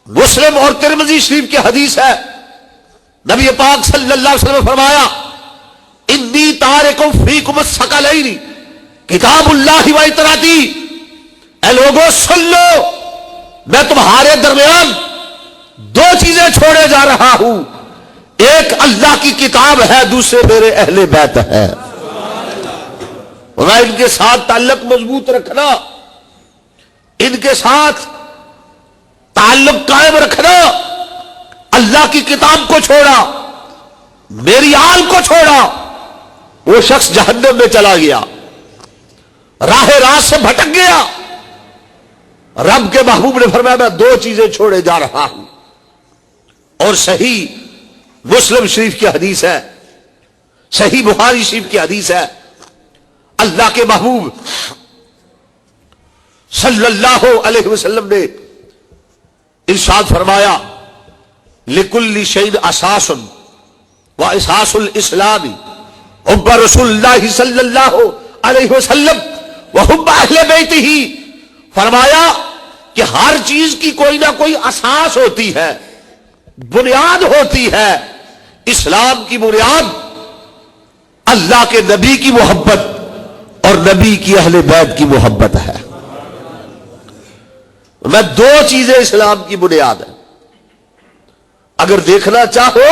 مسلم اور ترمذی شریف کی حدیث ہے، نبی پاک صلی اللہ علیہ وسلم نے فرمایا انی تارک فیکم الثقلین کتاب اللہ و اطاعتی، اے لوگوں سن لو میں تمہارے درمیان دو چیزیں چھوڑے جا رہا ہوں، ایک اللہ کی کتاب ہے، دوسرے میرے اہل بیت ہے۔ اور ان کے ساتھ تعلق مضبوط رکھنا، ان کے ساتھ تعلق قائم رکھنا۔ اللہ کی کتاب کو چھوڑا، میری آل کو چھوڑا، وہ شخص جہنم میں چلا گیا، راہ راست سے بھٹک گیا۔ رب کے محبوب نے فرمایا میں دو چیزیں چھوڑے جا رہا ہوں، اور صحیح مسلم شریف کی حدیث ہے، صحیح بخاری شریف کی حدیث ہے، اللہ کے محبوب صلی اللہ علیہ وسلم نے ارشاد فرمایا لکل شیء اساس و اساس الاسلام حب رسول اللہ صلی اللہ علیہ وسلم وحب اہل بیتہ، فرمایا کہ ہر چیز کی کوئی نہ کوئی اساس ہوتی ہے، بنیاد ہوتی ہے۔ اسلام کی بنیاد اللہ کے نبی کی محبت اور نبی کی اہل بیت کی محبت ہے۔ میں دو چیزیں اسلام کی بنیاد ہے، اگر دیکھنا چاہو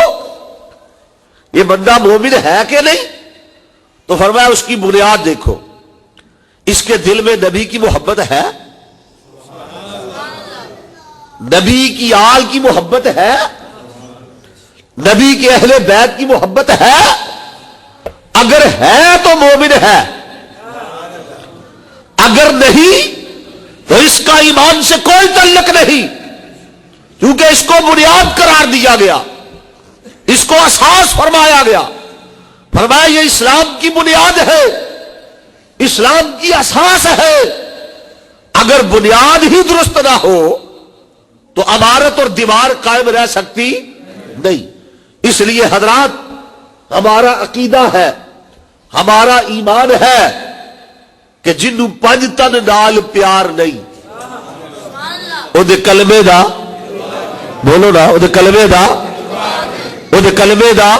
یہ بندہ مومن ہے کہ نہیں تو فرمایا اس کی بنیاد دیکھو، اس کے دل میں نبی کی محبت ہے، نبی کی آل کی محبت ہے، نبی کے اہل بیت کی محبت ہے، اگر ہے تو مومن ہے، اگر نہیں تو اس کا ایمان سے کوئی تعلق نہیں، کیونکہ اس کو بنیاد قرار دیا گیا، اس کو اساس فرمایا گیا۔ فرمایا یہ اسلام کی بنیاد ہے، اسلام کی اساس ہے، اگر بنیاد ہی درست نہ ہو تو عمارت اور دیوار قائم رہ سکتی نہیں۔ اس لیے حضرات ہمارا عقیدہ ہے، ہمارا ایمان ہے کہ جنوں پنج تن نال پیار نہیں، او دے کلمے دا بولو نا، او دے کلمے دا، او دے کلمے دا،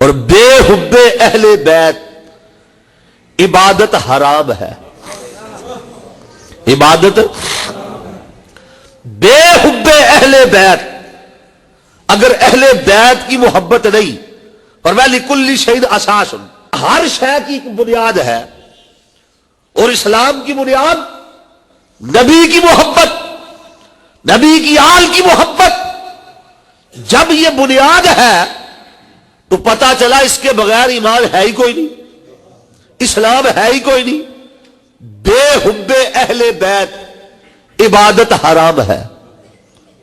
اور بے حب اہل بیت عبادت حرام ہے۔ عبادت بے حب اہل بیت، اگر اہل بیت کی محبت نہیں، فرمایا لکل شیء اساس، ہر شے کی ایک بنیاد ہے، اور اسلام کی بنیاد نبی کی محبت، نبی کی آل کی محبت۔ جب یہ بنیاد ہے تو پتا چلا اس کے بغیر ایمان ہے ہی کوئی نہیں، اسلام ہے ہی کوئی نہیں۔ بے حب اہل بیت عبادت حرام ہے،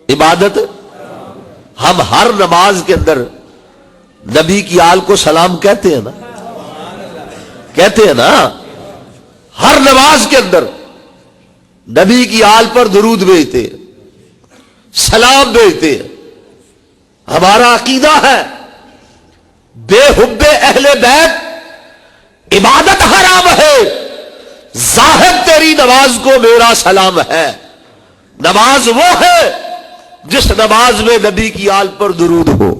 عبادت۔ ہم ہر نماز کے اندر نبی کی آل کو سلام کہتے ہیں نا، کہتے ہیں نا، ہر نماز کے اندر نبی کی آل پر درود بھیجتے ہیں، سلام بھیجتے ہیں۔ ہمارا عقیدہ ہے بے حب اہل بیت عبادت حرام ہے، ظاہر تیری نماز کو میرا سلام ہے۔ نماز وہ ہے جس نماز میں نبی کی آل پر درود ہو،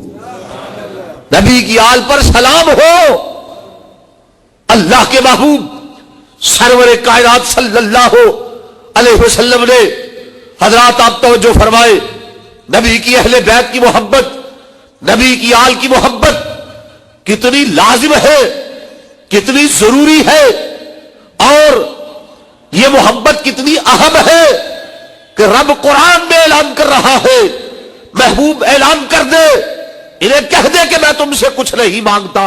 نبی کی آل پر سلام ہو۔ اللہ کے محبوب سرور کائنات صلی اللہ علیہ وسلم نے حضرات آپ توجہ فرمائے، نبی کی اہل بیت کی محبت، نبی کی آل کی محبت کتنی لازم ہے، کتنی ضروری ہے، اور یہ محبت کتنی اہم ہے کہ رب قرآن میں اعلان کر رہا ہے، محبوب اعلان کر دے، انہیں کہہ دے کہ میں تم سے کچھ نہیں مانگتا،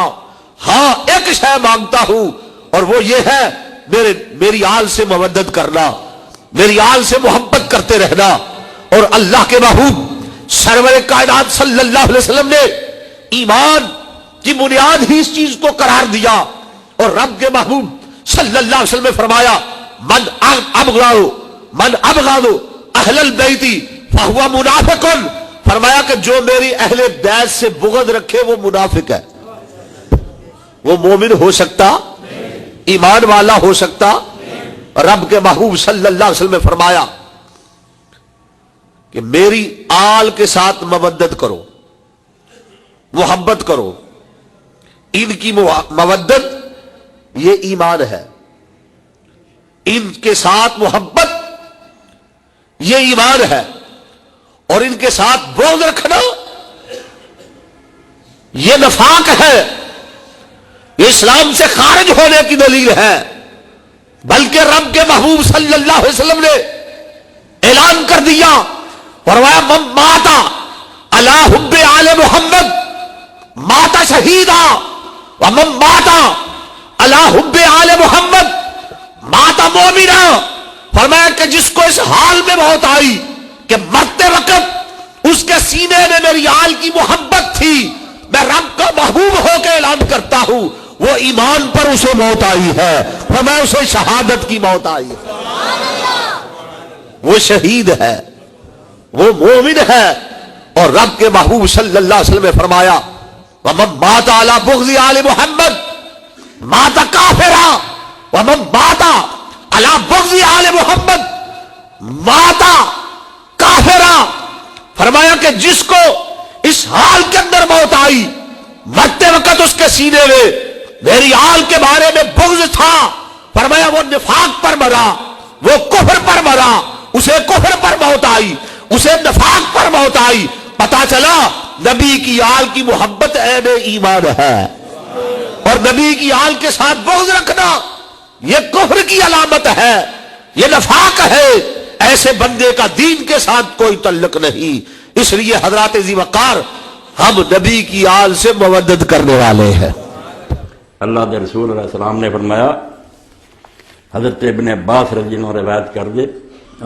ہاں ایک شے مانگتا ہوں، اور وہ یہ ہے میری آل سے مودت کرنا، میری آل سے محبت کرتے رہنا۔ اور اللہ کے محبوب سرور کائنات صلی اللہ علیہ وسلم نے ایمان کی بنیاد ہی اس چیز کو قرار دیا، اور رب کے محبوب صلی اللہ علیہ وسلم نے فرمایا من ابغض اہل البیت فہو منافق، فرمایا کہ جو میری اہل بیت سے بغض رکھے وہ منافق ہے، وہ مومن ہو سکتا، ایمان والا ہو سکتا۔ رب کے محبوب صلی اللہ علیہ وسلم نے فرمایا کہ میری آل کے ساتھ مودت کرو، محبت کرو. ان کی مودت یہ ایمان ہے، ان کے ساتھ محبت یہ ایمان ہے، اور ان کے ساتھ بغض رکھنا یہ نفاق ہے، یہ اسلام سے خارج ہونے کی دلیل ہے. بلکہ رب کے محبوب صلی اللہ علیہ وسلم نے اعلان کر دیا، فرمایا من ماتا علی حب آل محمد ماتا شہیدا ومن ماتا علی حب آل محمد ماتا مومنا. فرمایا کہ جس کو اس حال میں موت آئی کہ مرتے وقت اس کے سینے میں میری آل کی محبت تھی، میں رب کا محبوب ہو کے اعلان کرتا ہوں وہ ایمان پر اسے موت آئی ہے، فرمایا اسے شہادت کی موت آئی ہے، وہ شہید ہے، وہ مومن ہے. اور رب کے محبوب صلی اللہ علیہ وسلم نے فرمایا ومن مات علی بغض آل محمد مات کافرا ومن مات علی بغض آل محمد مات کافرا. فرمایا کہ جس کو اس حال کے اندر موت آئی، مرتے وقت اس کے سینے میں میری آل کے بارے میں بغض تھا، فرمایا وہ نفاق پر مرا، وہ کفر پر مرا، اسے کفر پر موت آئی، اسے نفاق پر موت آئی. پتا چلا نبی کی آل کی محبت عین ایمان ہے، اور نبی کی آل کے ساتھ بغض رکھنا یہ کفر کی علامت ہے، یہ نفاق ہے. ایسے بندے کا دین کے ساتھ کوئی تعلق نہیں. اس لیے حضرات ذی وقار ہم نبی کی آل سے مودت کرنے والے ہیں. اللہ کے رسول علیہ السلام نے فرمایا، حضرت ابن عباس رضی اللہ عنہ روایت کر دے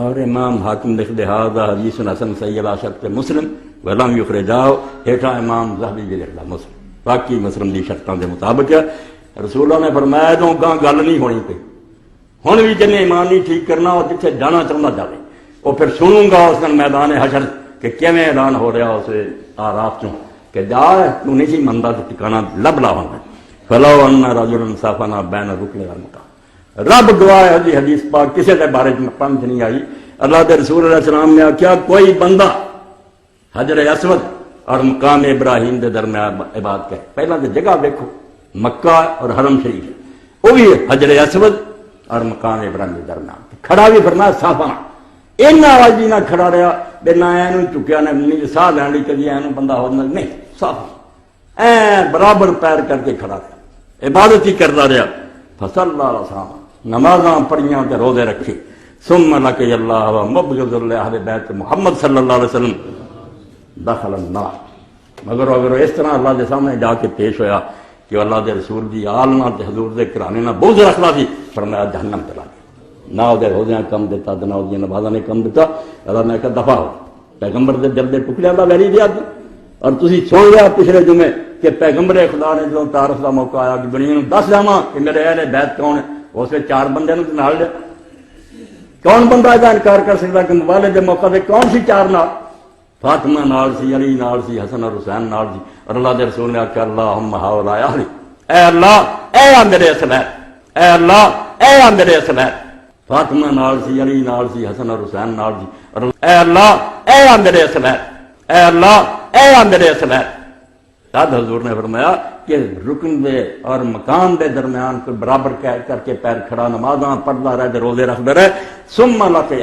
اور امام حاکم لکھ دے ھذا حدیث حسن صحیح علی شرط مسلم ولم یخرجہ، ہیٹھا امام ذہبی بھی لکھ دا مسلم، باقی مسلم دی شرطاں دے مطابق ہے. رسول اللہ نے فرمایا تو گاں گل نہیں ہونی پئی، ہن بھی جن ایمان نہیں ٹھیک کرنا اور جتھے جانا چاہتا جاوے، وہ پھر سنوں گا اس دن میدان حشر کہ کیویں اعلان ہو رہا اس آراف چوں کہ جا تو نہیں سی مندا تے ٹھکانہ لب لا ہونا. فلو ان رجلا صافنا بین رکن والمقام، رب گواہ ہے جی حدیث پاک کسی کے بارے میں پنج نہیں آئی. اللہ کے رسول علیہ السلام نے کیا کوئی بندہ حجر اسود اور مقام ابراہیم کے درمیان عبادت کرے. پہلا تو جگہ دیکھو مکہ اور حرم شریف، وہ بھی حجر اسود اور مقام ابراہیم کے درمیان کھڑا بھی فرمایا صافنا، این آواز بھی نہ کھڑا رہا بے نہ اینو چکیا نہ ساہ لین لی کبھی اینو بندہ ہو نہیں، صاف برابر پیر کر کے کھڑا رہا، عبادت ہی کرتا رہا. فصل اللہ علیہ نمازاں پڑھیاں تے روزے رکھے. ثم لقی اللہ و مبغض اہل بیت محمد صلی اللہ علیہ وسلم دخل النار. مگر اگر اس طرح اللہ کے سامنے جا کے پیش ہویا کہ اللہ کے رسول دی آل نہ تے حضور دے گھرانے نہ بغض رکھدا سی، فرمایا جہنم چلا گیا. نہ وہ روزیاں کم دیتا نہ وہ نمازاں نے کم دیتا. اللہ نے کہا دفع ہو، پیغمبر دے دل دے ٹکڑے دا ویری دیا. اور تسی سن لیا پچھلے جمعے کہ پیغمبر خدا نے جو تعارف کا موقع آیا کہ دنیا دس جاواں کہ میرے اہل بیت کون ہے، اس میں چار بندے نال لیا. کون بندہ کا انکار کر سکتا کہ مبالغے کے موقع پہ کون سی چار نال؟ فاطمہ نال سی، علی نال سی، حسن اور حسین نال سی. اور اللہ کے رسول نے آخیا اللہم ہؤلاء اہلی، اے اللہ اے میرے اسلام، اے اللہ اے میرے اسلام. فاطمہ نال سی، علی نال سی، حسن اور حسین نال سی. اور اے اللہ اے میرے اسلام، اے اللہ اے میرے اسلام. تب حضور نے فرمایا کہ رکن دے اور مقام دے درمیان کوئی برابر کر کے پیر کھڑا نمازاں پڑھتا رہے، روزے رکھتا رہے. ثم لقی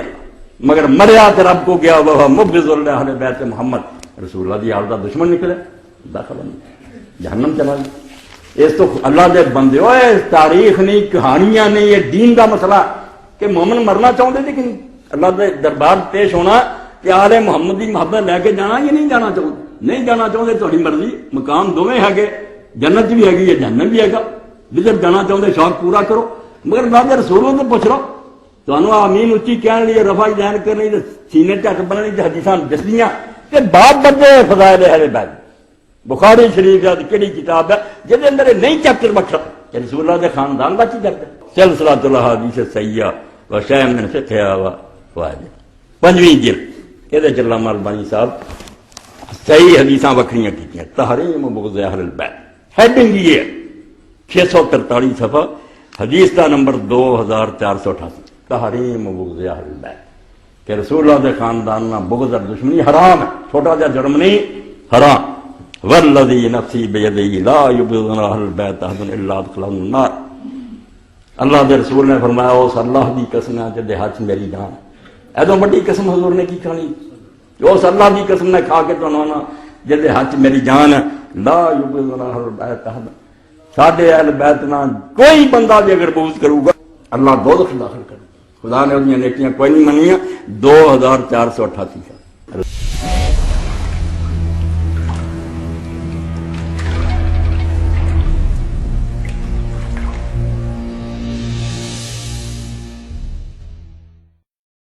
مگر مریا تو رب کو گیا وہ مبغض اہل بیت محمد، رسول اللہ دی آل دا دشمن نکلے، داخل جہنم چلا گیا. اس تو اللہ دے بندے ہوئے تاریخ نہیں، کہانیاں نہیں، یہ دین دا مسئلہ کہ مومن مرنا چاہتے تھے کہ نہیں. اللہ دے دربار پیش ہونا کہ آل محمد دی محبت لے کے جانا یا نہیں جانا چاہتے. نہیں جانا چاہتے تھوڑی مرضی، مقام دونوں ہے، جنت بھی ہے یا جہنم بھی ہے. جدھر جانا چاہتے شوق پورا کرو. مگر اللہ کے رسولوں تو پوچھ لو، تو آمین اچھی کہنے لیے رفع دین کرنی سینے جٹ بننی حدیثاں دسدیاں کہ باپ بندے فضائل اہل بیت بخاری شریف ہے کہڑی کتاب ہے جہد اندر نہیں چیپٹر بخشا کہ رسول اللہ کے خاندان کا کی کرتے سلسلہ الحدیث سیاح و شیء من فقہ و فوائد. پنجویں جلد یہ علامہ البانی صاحب صحیح حدیثاں وکھریاں کیتیاں. تحریم بغض اہل البیت ہیڈنگ یہ ہے 643 صفحہ حدیث کا نمبر 2488 تحریم بغض اہل البیت. کہ رسول اللہ دے خاندان نہ بغض اور دشمنی حرام ہے، چھوٹا جا جرم نہیں، حرام۔ والذی نفسی بیدی لا یبغض اہل البیت احد الا ادخلهم النار۔ اللہ دے رسول نے فرمایا اس اللہ دی قسم ہے جدے ہاتھ میری جان ہے، ایدوں بڑی قسم حضور نے کی کھانی، اس اللہ دی قسم نے کھا کے تو نانا جدے ہاتھ میری جان ہے، لا یبغض اہل البیت احد، ساڈے اہل بیت نہ کوئی بندہ بھی اگر بغض کرے گا اللہ دوزخ داخل کرے، خدا نے انہی نیکیاں کوئی نہیں منیاں۔ 2488